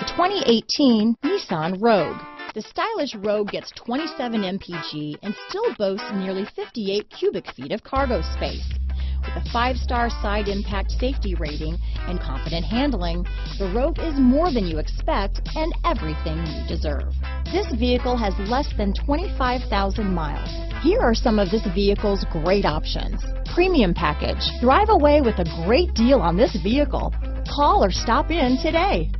The 2018 Nissan Rogue. The stylish Rogue gets 27 mpg and still boasts nearly 58 cubic feet of cargo space. With a 5-star side impact safety rating and confident handling, the Rogue is more than you expect and everything you deserve. This vehicle has less than 25,000 miles. Here are some of this vehicle's great options: premium package. Drive away with a great deal on this vehicle. Call or stop in today.